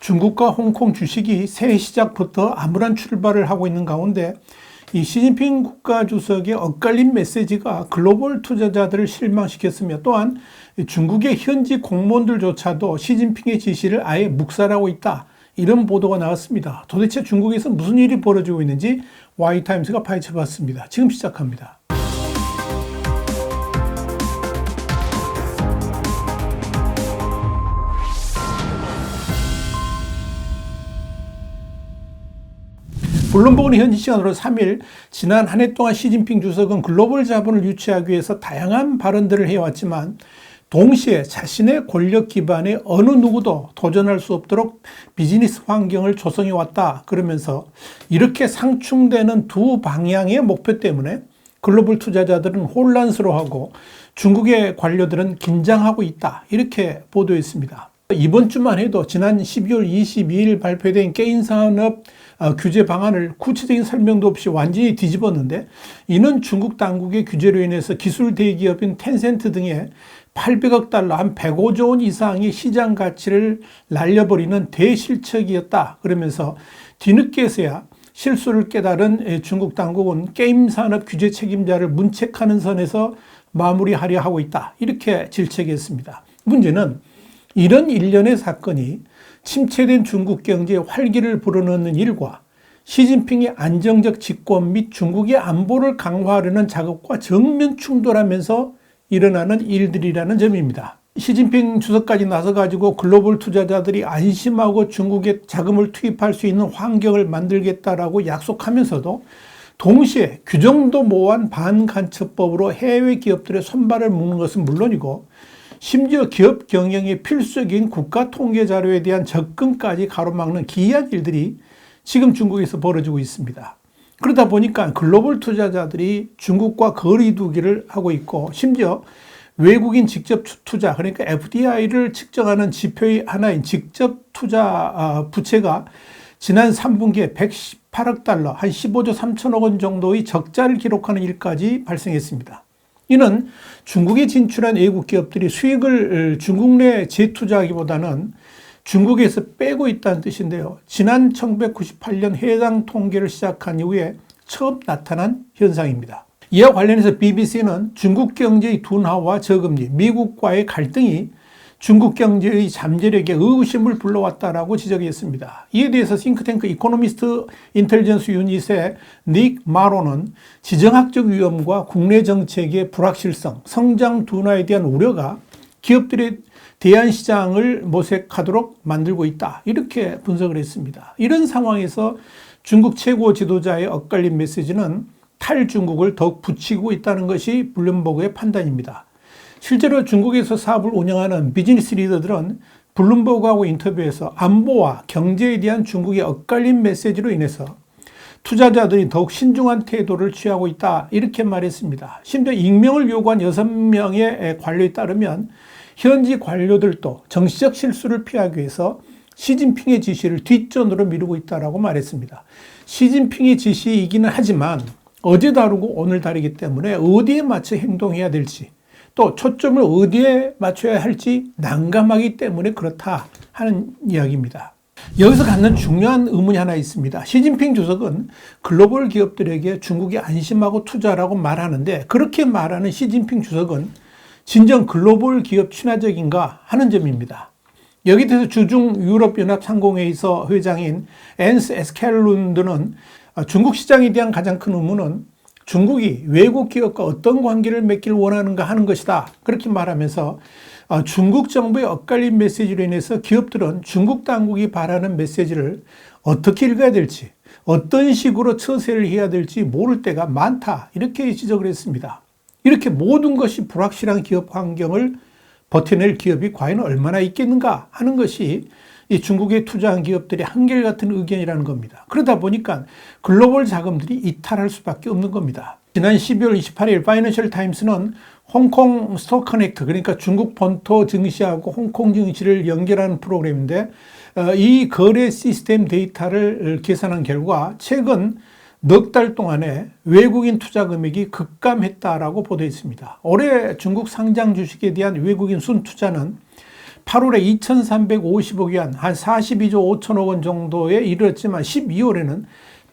중국과 홍콩 주식이 새해 시작부터 암울한 출발을 하고 있는 가운데 이 시진핑 국가주석의 엇갈린 메시지가 글로벌 투자자들을 실망시켰으며 또한 중국의 현지 공무원들조차도 시진핑의 지시를 아예 묵살하고 있다. 이런 보도가 나왔습니다. 도대체 중국에서 무슨 일이 벌어지고 있는지 Y타임스가 파헤쳐봤습니다. 지금 시작합니다. 블룸버그는 현지 시간으로 3일 지난 한 해 동안 시진핑 주석은 글로벌 자본을 유치하기 위해서 다양한 발언들을 해왔지만 동시에 자신의 권력 기반에 어느 누구도 도전할 수 없도록 비즈니스 환경을 조성해 왔다. 그러면서 이렇게 상충되는 두 방향의 목표 때문에 글로벌 투자자들은 혼란스러워하고 중국의 관료들은 긴장하고 있다. 이렇게 보도했습니다. 이번 주만 해도 지난 12월 22일 발표된 게임산업 규제 방안을 구체적인 설명도 없이 완전히 뒤집었는데, 이는 중국 당국의 규제로 인해서 기술 대기업인 텐센트 등의 800억 달러, 한 105조 원 이상의 시장 가치를 날려버리는 대실책이었다. 그러면서 뒤늦게서야 실수를 깨달은 중국 당국은 게임 산업 규제 책임자를 문책하는 선에서 마무리하려 하고 있다. 이렇게 질책했습니다. 문제는 이런 일련의 사건이 침체된 중국 경제에 활기를 불어넣는 일과 시진핑의 안정적 집권 및 중국의 안보를 강화하려는 작업과 정면 충돌하면서 일어나는 일들이라는 점입니다. 시진핑 주석까지 나서가지고 글로벌 투자자들이 안심하고 중국에 자금을 투입할 수 있는 환경을 만들겠다라고 약속하면서도 동시에 규정도 모호한 반간첩법으로 해외 기업들의 손발을 묶는 것은 물론이고 심지어 기업 경영의 필수적인 국가 통계 자료에 대한 접근까지 가로막는 기이한 일들이 지금 중국에서 벌어지고 있습니다. 그러다 보니까 글로벌 투자자들이 중국과 거리 두기를 하고 있고, 심지어 외국인 직접 투자, 그러니까 FDI를 측정하는 지표의 하나인 직접 투자 부채가 지난 3분기에 118억 달러, 한 15조 3천억 원 정도의 적자를 기록하는 일까지 발생했습니다. 이는 중국에 진출한 외국 기업들이 수익을 중국 내에 재투자하기보다는 중국에서 빼고 있다는 뜻인데요. 지난 1998년 해당 통계를 시작한 이후에 처음 나타난 현상입니다. 이와 관련해서 BBC는 중국 경제의 둔화와 저금리, 미국과의 갈등이 중국 경제의 잠재력에 의구심을 불러왔다라고 지적했습니다. 이에 대해서 싱크탱크 이코노미스트 인텔리전스 유닛의 닉 마로는 지정학적 위험과 국내 정책의 불확실성, 성장 둔화에 대한 우려가 기업들의 대안 시장을 모색하도록 만들고 있다. 이렇게 분석을 했습니다. 이런 상황에서 중국 최고 지도자의 엇갈린 메시지는 탈중국을 더욱 부추기고 있다는 것이 블룸버그의 판단입니다. 실제로 중국에서 사업을 운영하는 비즈니스 리더들은 블룸버그하고 인터뷰에서 안보와 경제에 대한 중국의 엇갈린 메시지로 인해서 투자자들이 더욱 신중한 태도를 취하고 있다. 이렇게 말했습니다. 심지어 익명을 요구한 6명의 관료에 따르면 현지 관료들도 정치적 실수를 피하기 위해서 시진핑의 지시를 뒷전으로 미루고 있다고 말했습니다. 시진핑의 지시이기는 하지만 어제 다르고 오늘 다르기 때문에 어디에 맞춰 행동해야 될지, 또 초점을 어디에 맞춰야 할지 난감하기 때문에 그렇다 하는 이야기입니다. 여기서 갖는 중요한 의문이 하나 있습니다. 시진핑 주석은 글로벌 기업들에게 중국에 안심하고 투자라고 말하는데, 그렇게 말하는 시진핑 주석은 진정 글로벌 기업 친화적인가 하는 점입니다. 여기에 대해서 주중 유럽연합 상공회의소 회장인 앤스 에스켈룬드는 중국 시장에 대한 가장 큰 의문은 중국이 외국 기업과 어떤 관계를 맺기를 원하는가 하는 것이다. 그렇게 말하면서 중국 정부의 엇갈린 메시지로 인해서 기업들은 중국 당국이 바라는 메시지를 어떻게 읽어야 될지, 어떤 식으로 처세를 해야 될지 모를 때가 많다. 이렇게 지적을 했습니다. 이렇게 모든 것이 불확실한 기업 환경을 버텨낼 기업이 과연 얼마나 있겠는가 하는 것이 이 중국에 투자한 기업들의 한결같은 의견이라는 겁니다. 그러다 보니까 글로벌 자금들이 이탈할 수밖에 없는 겁니다. 지난 12월 28일 파이낸셜 타임스는 홍콩 스톡 커넥트, 그러니까 중국 본토 증시하고 홍콩 증시를 연결하는 프로그램인데, 이 거래 시스템 데이터를 계산한 결과 최근 넉 달 동안에 외국인 투자 금액이 급감했다라고 보도했습니다. 올해 중국 상장 주식에 대한 외국인 순투자는 8월에 2,350억 위안, 한 42조 5천억 원 정도에 이르렀지만 12월에는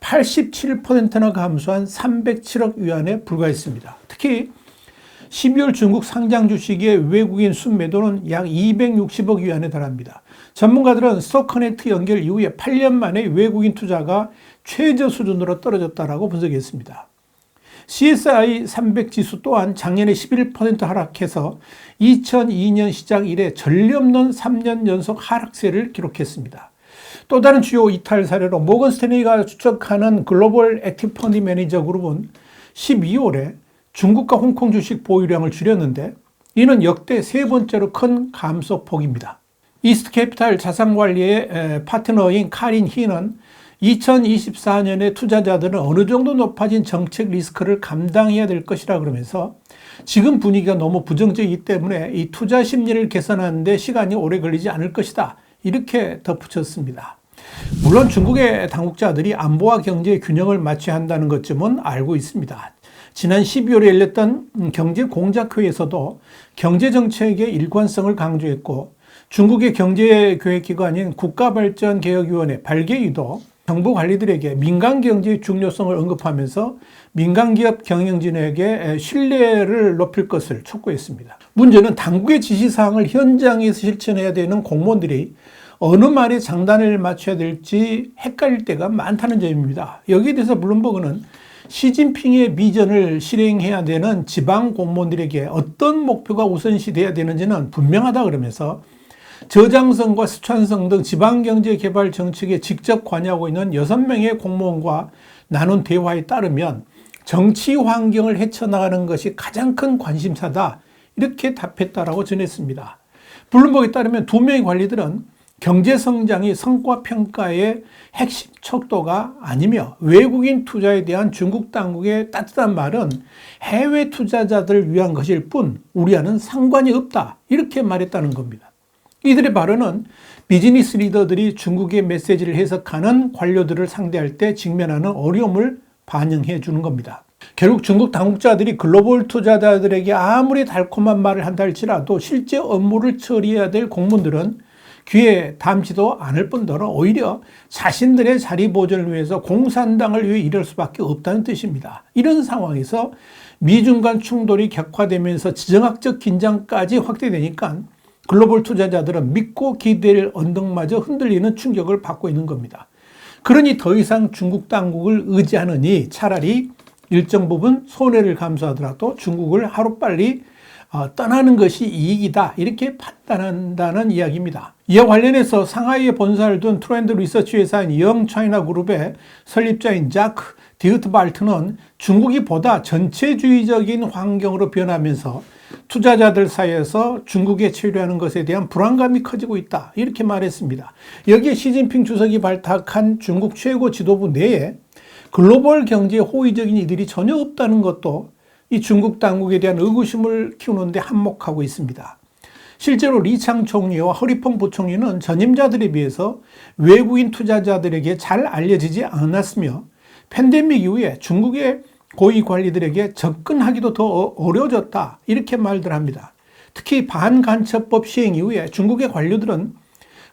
87%나 감소한 307억 위안에 불과했습니다. 특히 12월 중국 상장 주식의 외국인 순매도는 약 260억 위안에 달합니다. 전문가들은 스톡커넥트 연결 이후에 8년 만에 외국인 투자가 최저 수준으로 떨어졌다고 분석했습니다. CSI 300 지수 또한 작년에 11% 하락해서 2002년 시작 이래 전례 없는 3년 연속 하락세를 기록했습니다. 또 다른 주요 이탈 사례로 모건 스탠리가 추적하는 글로벌 액티브 펀드 매니저 그룹은 12월에 중국과 홍콩 주식 보유량을 줄였는데 이는 역대 세 번째로 큰 감소폭입니다. 이스트캐피탈 자산관리의 파트너인 카린 히는 2024년에 투자자들은 어느 정도 높아진 정책 리스크를 감당해야 될 것이라 그러면서 지금 분위기가 너무 부정적이기 때문에 이 투자 심리를 개선하는 데 시간이 오래 걸리지 않을 것이다. 이렇게 덧붙였습니다. 물론 중국의 당국자들이 안보와 경제의 균형을 맞춰야 한다는 것쯤은 알고 있습니다. 지난 12월에 열렸던 경제공작회의에서도 경제정책의 일관성을 강조했고 중국의 경제교획기관인 국가발전개혁위원회 발개위도 정부 관리들에게 민간경제의 중요성을 언급하면서 민간기업 경영진에게 신뢰를 높일 것을 촉구했습니다. 문제는 당국의 지시사항을 현장에서 실천해야 되는 공무원들이 어느 말에 장단을 맞춰야 될지 헷갈릴 때가 많다는 점입니다. 여기에 대해서 블룸버그는 시진핑의 비전을 실행해야 되는 지방 공무원들에게 어떤 목표가 우선시돼야 되는지는 분명하다 그러면서 저장성과 스촨성 등 지방경제개발 정책에 직접 관여하고 있는 6명의 공무원과 나눈 대화에 따르면 정치 환경을 헤쳐나가는 것이 가장 큰 관심사다. 이렇게 답했다라고 전했습니다. 블룸버그에 따르면 2명의 관리들은 경제성장이 성과평가의 핵심 척도가 아니며 외국인 투자에 대한 중국 당국의 따뜻한 말은 해외 투자자들을 위한 것일 뿐 우리와는 상관이 없다. 이렇게 말했다는 겁니다. 이들의 발언은 비즈니스 리더들이 중국의 메시지를 해석하는 관료들을 상대할 때 직면하는 어려움을 반영해 주는 겁니다. 결국 중국 당국자들이 글로벌 투자자들에게 아무리 달콤한 말을 한다 할지라도 실제 업무를 처리해야 될 공무원들은 귀에 담지도 않을 뿐더러 오히려 자신들의 자리 보존을 위해서 공산당을 위해 일할 수밖에 없다는 뜻입니다. 이런 상황에서 미중 간 충돌이 격화되면서 지정학적 긴장까지 확대되니까 글로벌 투자자들은 믿고 기댈 언덕마저 흔들리는 충격을 받고 있는 겁니다. 그러니 더 이상 중국 당국을 의지하느니 차라리 일정 부분 손해를 감수하더라도 중국을 하루빨리 떠나는 것이 이익이다. 이렇게 판단한다는 이야기입니다. 이와 관련해서 상하이에 본사를 둔 트렌드 리서치 회사인 영차이나 그룹의 설립자인 자크 디흐트발트는 중국이 보다 전체주의적인 환경으로 변하면서 투자자들 사이에서 중국에 체류하는 것에 대한 불안감이 커지고 있다. 이렇게 말했습니다. 여기에 시진핑 주석이 발탁한 중국 최고 지도부 내에 글로벌 경제에 호의적인 이들이 전혀 없다는 것도 이 중국 당국에 대한 의구심을 키우는 데 한몫하고 있습니다. 실제로 리창 총리와 허리펑 부총리는 전임자들에 비해서 외국인 투자자들에게 잘 알려지지 않았으며 팬데믹 이후에 중국의 고위 관리들에게 접근하기도 더 어려워졌다. 이렇게 말들 합니다. 특히 반간첩법 시행 이후에 중국의 관료들은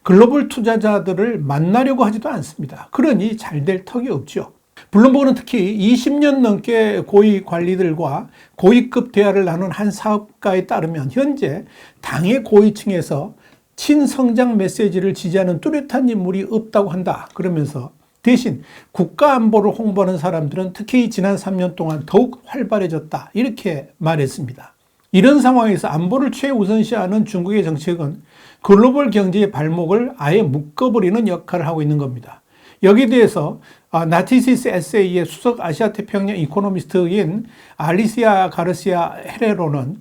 글로벌 투자자들을 만나려고 하지도 않습니다. 그러니 잘 될 턱이 없죠. 블룸버그는 특히 20년 넘게 고위 관리들과 고위급 대화를 나눈 한 사업가에 따르면 현재 당의 고위층에서 친성장 메시지를 지지하는 뚜렷한 인물이 없다고 한다. 그러면서 대신 국가안보를 홍보하는 사람들은 특히 지난 3년 동안 더욱 활발해졌다. 이렇게 말했습니다. 이런 상황에서 안보를 최우선시하는 중국의 정책은 글로벌 경제의 발목을 아예 묶어버리는 역할을 하고 있는 겁니다. 여기에 대해서 나티시스 에세이의 수석 아시아태평양 이코노미스트인 알리시아 가르시아 헤레로는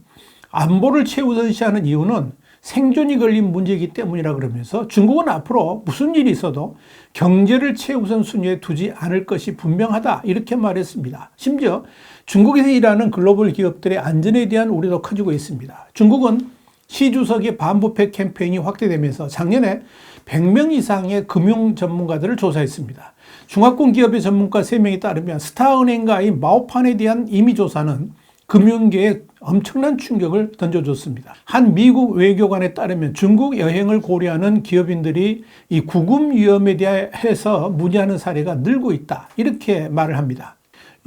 안보를 최우선시하는 이유는 생존이 걸린 문제이기 때문이라 그러면서 중국은 앞으로 무슨 일이 있어도 경제를 최우선 순위에 두지 않을 것이 분명하다. 이렇게 말했습니다. 심지어 중국에서 일하는 글로벌 기업들의 안전에 대한 우려도 커지고 있습니다. 중국은 시 주석의 반부패 캠페인이 확대되면서 작년에 100명 이상의 금융 전문가들을 조사했습니다. 중화권 기업의 전문가 3명에 따르면 스타은행가인 마오판에 대한 임의 조사는 금융계의 엄청난 충격을 던져줬습니다. 한 미국 외교관에 따르면 중국 여행을 고려하는 기업인들이 이 구금 위험에 대해서 문의하는 사례가 늘고 있다. 이렇게 말을 합니다.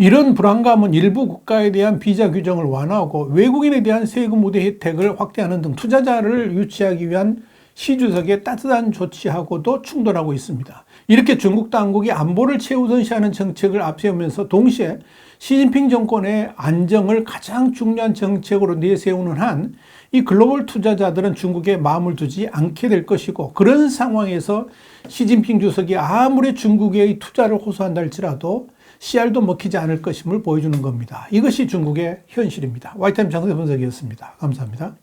이런 불안감은 일부 국가에 대한 비자 규정을 완화하고 외국인에 대한 세금 우대 혜택을 확대하는 등 투자자를 유치하기 위한 시 주석의 따뜻한 조치하고도 충돌하고 있습니다. 이렇게 중국 당국이 안보를 최우선시하는 정책을 앞세우면서 동시에 시진핑 정권의 안정을 가장 중요한 정책으로 내세우는 한 이 글로벌 투자자들은 중국에 마음을 두지 않게 될 것이고, 그런 상황에서 시진핑 주석이 아무리 중국의 투자를 호소한다 할지라도 씨알도 먹히지 않을 것임을 보여주는 겁니다. 이것이 중국의 현실입니다. YTN 장세 분석이었습니다. 감사합니다.